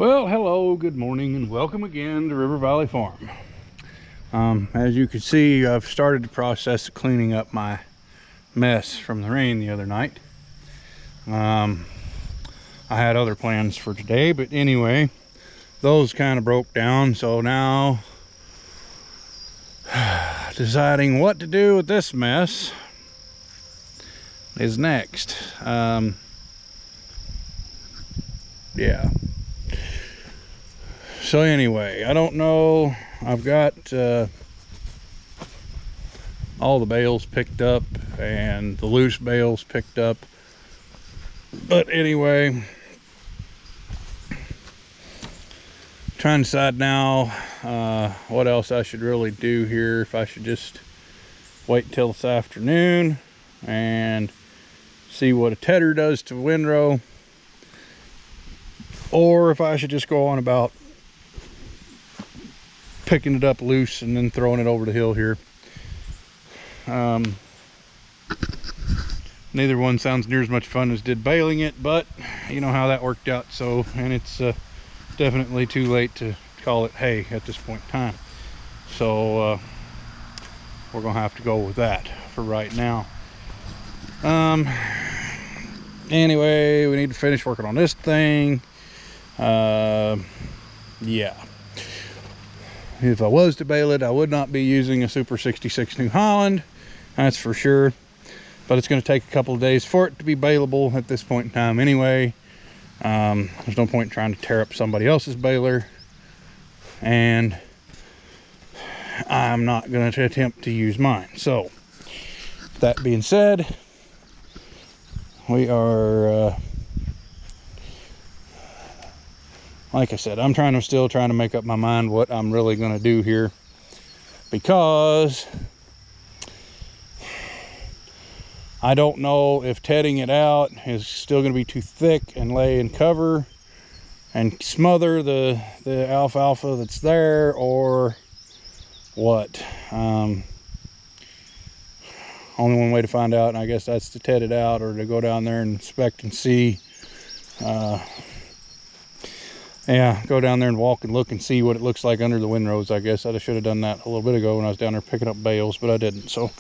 Well, hello, good morning, and welcome again to River Valley Farm. As you can see, I've started the process of cleaning up my mess from the rain the other night. I had other plans for today, but anyway, those kind of broke down, so now deciding what to do with this mess is next. Yeah. So anyway, I don't know. I've got all the bales picked up and the loose bales picked up. But anyway, trying to decide now what else I should really do here. If I should just wait till this afternoon and see what a tedder does to windrow, or if I should just go on about picking it up loose and then throwing it over the hill here. Neither one sounds near as much fun as did baling it, but you know how that worked out. So, and it's definitely too late to call it hay at this point in time. So we're gonna have to go with that for right now. Anyway, we need to finish working on this thing. Yeah. If I was to bale it, I would not be using a Super 66 New Holland, that's for sure. But it's going to take a couple of days for it to be baleable at this point in time anyway. There's no point in trying to tear up somebody else's baler. And I'm not going to attempt to use mine. So, that being said, we are... like I said, I'm still trying to make up my mind what I'm really going to do here, because I don't know if tedding it out is still going to be too thick and lay and cover and smother the alfalfa that's there, or what. Only one way to find out, and I guess that's to ted it out or to go down there and inspect and see. Yeah, go down there and walk and look and see what it looks like under the windrows. I guess I should have done that a little bit ago when I was down there picking up bales, but I didn't. So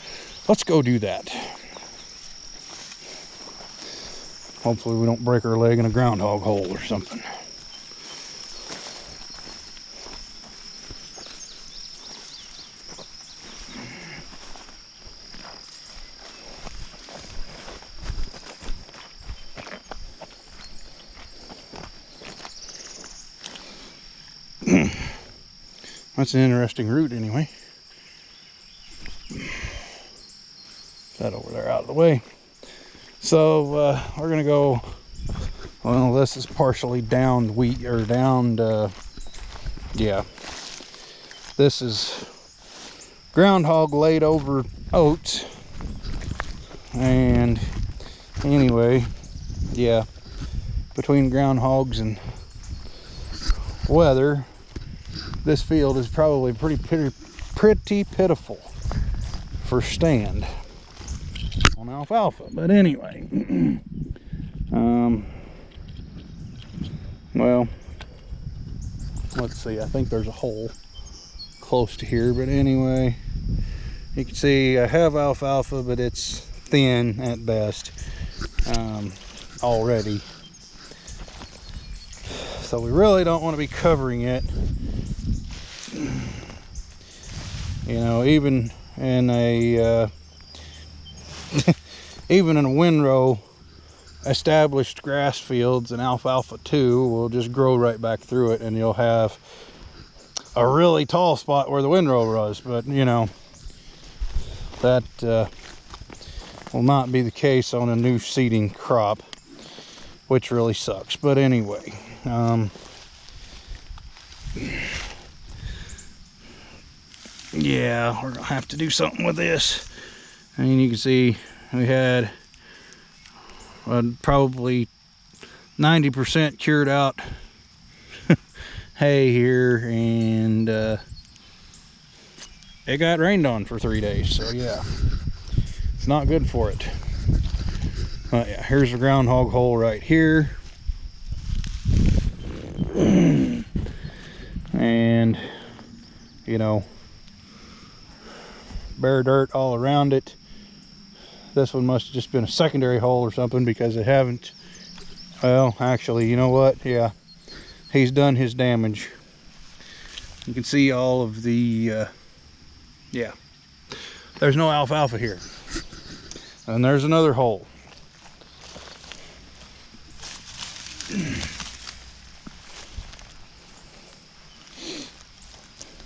let's go do that. Hopefully we don't break our leg in a groundhog hole or something. That's an interesting route anyway. That over there out of the way. So we're gonna go, well, this is partially downed wheat, or downed, yeah. This is groundhog laid over oats. And anyway, yeah, between groundhogs and weather, this field is probably pretty pitiful for stand on alfalfa. But anyway, well, let's see. I think there's a hole close to here, but anyway, you can see I have alfalfa, but it's thin at best already. So we really don't want to be covering it. You know, even in a even in a windrow established grass fields, and alfalfa too will just grow right back through it, and you'll have a really tall spot where the windrow was. But you know, that will not be the case on a new seeding crop, which really sucks. But anyway, yeah, we're gonna have to do something with this. And you can see we had probably 90% cured out hay here, and it got rained on for 3 days. So yeah, it's not good for it. But yeah, here's the groundhog hole right here. And, you know, bare dirt all around it. This one must have just been a secondary hole or something, because they haven't, well, actually, you know what? Yeah, he's done his damage. You can see all of the, yeah, there's no alfalfa here. And there's another hole.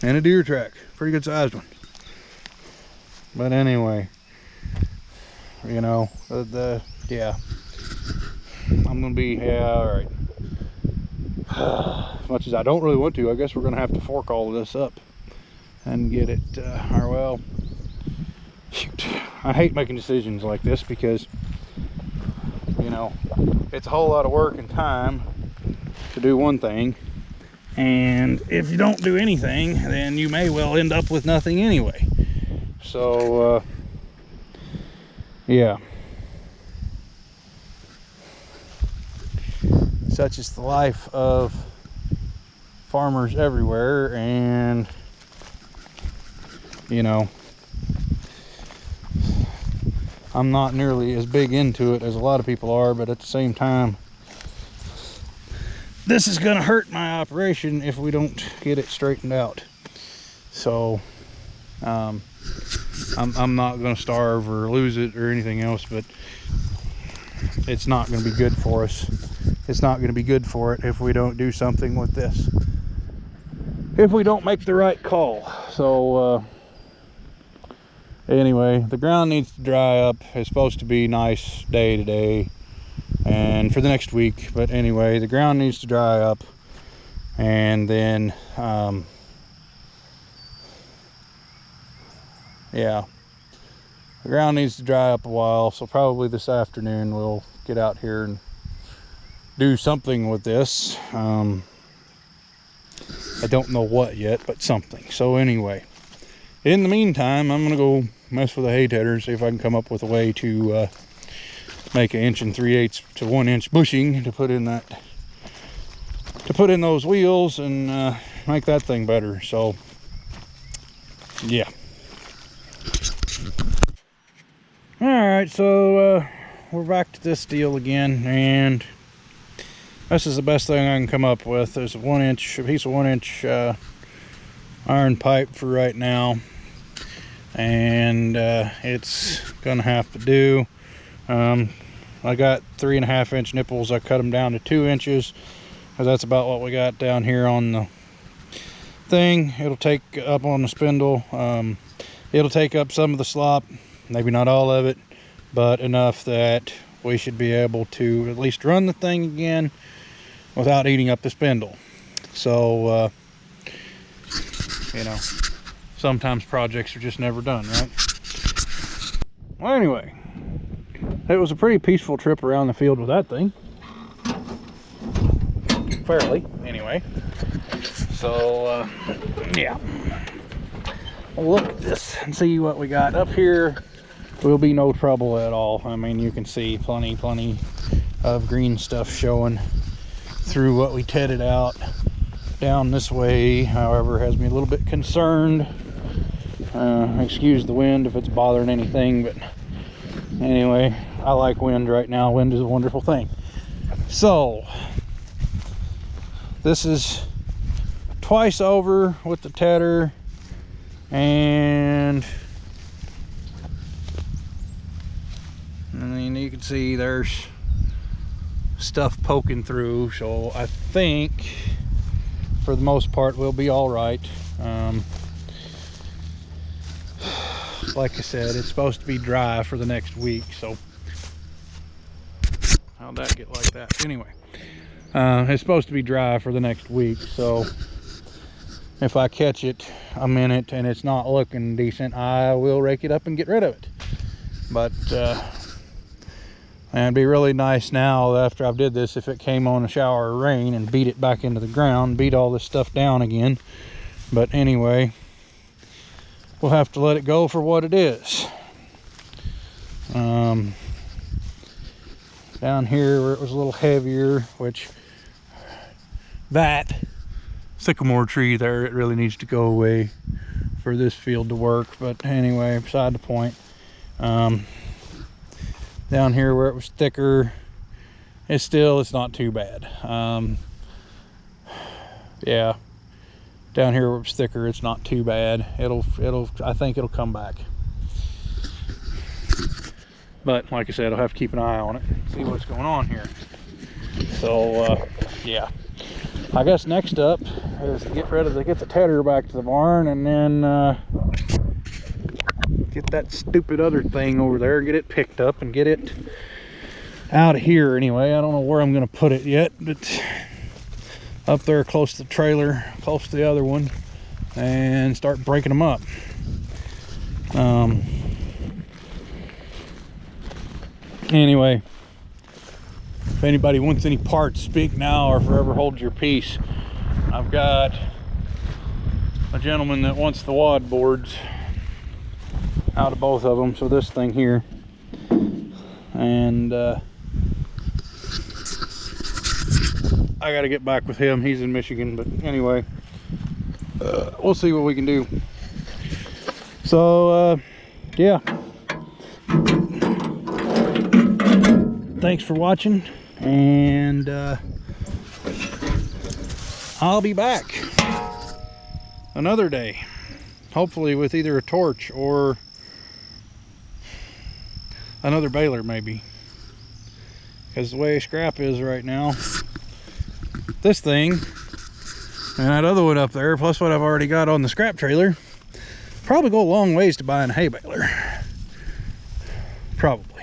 And a deer track, pretty good sized one. But anyway, you know, yeah, I'm gonna be, yeah, all right. As much as I don't really want to, I guess we're gonna have to fork all of this up and get it, or well, shoot, I hate making decisions like this, because, you know, it's a whole lot of work and time to do one thing, and if you don't do anything, then you may well end up with nothing anyway. So yeah, such is the life of farmers everywhere. And you know, I'm not nearly as big into it as a lot of people are, but at the same time, this is going to hurt my operation if we don't get it straightened out. So I'm not going to starve or lose it or anything else, but it's not going to be good for us. It's not going to be good for it if we don't do something with this, if we don't make the right call. So anyway, the ground needs to dry up. It's supposed to be nice day today and for the next week, but anyway, the ground needs to dry up, and then yeah, the ground needs to dry up a while. So probably this afternoon we'll get out here and do something with this. I don't know what yet, but something. So anyway, in the meantime, I'm gonna go mess with the hay tedder and see if I can come up with a way to make 1 3/8 to 1 inch bushing to put in that, to put in those wheels and make that thing better. So yeah. All right, so we're back to this deal again, and this is the best thing I can come up with. There's a piece of 1 inch iron pipe for right now, and it's gonna have to do. I got 3.5 inch nipples. I cut them down to 2 inches, because that's about what we got down here on the thing. It'll take up on the spindle. It'll take up some of the slop, maybe not all of it, but enough that we should be able to at least run the thing again without eating up the spindle. So you know, sometimes projects are just never done, right? Well, anyway, it was a pretty peaceful trip around the field with that thing, fairly anyway. So yeah, we'll look at this and see what we got up here. Will be no trouble at all. I mean, you can see plenty of green stuff showing through what we tedded out. Down this way, however, has me a little bit concerned. Excuse the wind if it's bothering anything, but anyway, I like wind right now. Wind is a wonderful thing. So this is twice over with the tedder, and then you can see there's stuff poking through. So I think for the most part we'll be all right. Like I said, it's supposed to be dry for the next week, so how'd that get like that? Anyway, it's supposed to be dry for the next week, so if I catch it a minute and it's not looking decent, I will rake it up and get rid of it. But and it'd be really nice now after I've did this if it came on a shower of rain and beat it back into the ground, beat all this stuff down again. But anyway, we'll have to let it go for what it is. Down here where it was a little heavier, which that sycamore tree there, it really needs to go away for this field to work. But anyway, beside the point. Down here where it was thicker, it's not too bad. Yeah, down here where it's thicker, it's not too bad. I think it'll come back. But like I said, I'll have to keep an eye on it, see what's going on here. So yeah, I guess next up is to get the tedder back to the barn, and then get that stupid other thing over there, get it picked up and get it out of here. Anyway, I don't know where I'm gonna put it yet, but up there close to the trailer, close to the other one, and start breaking them up. Anyway, if anybody wants any parts, speak now or forever hold your peace. I've got a gentleman that wants the wad boards out of both of them, so this thing here, and I got to get back with him. He's in Michigan, but anyway, we'll see what we can do. So yeah, thanks for watching, and I'll be back another day, hopefully with either a torch or another baler, maybe, because the way scrap is right now, this thing and that other one up there, plus what I've already got on the scrap trailer, probably go a long ways to buying a hay baler. Probably.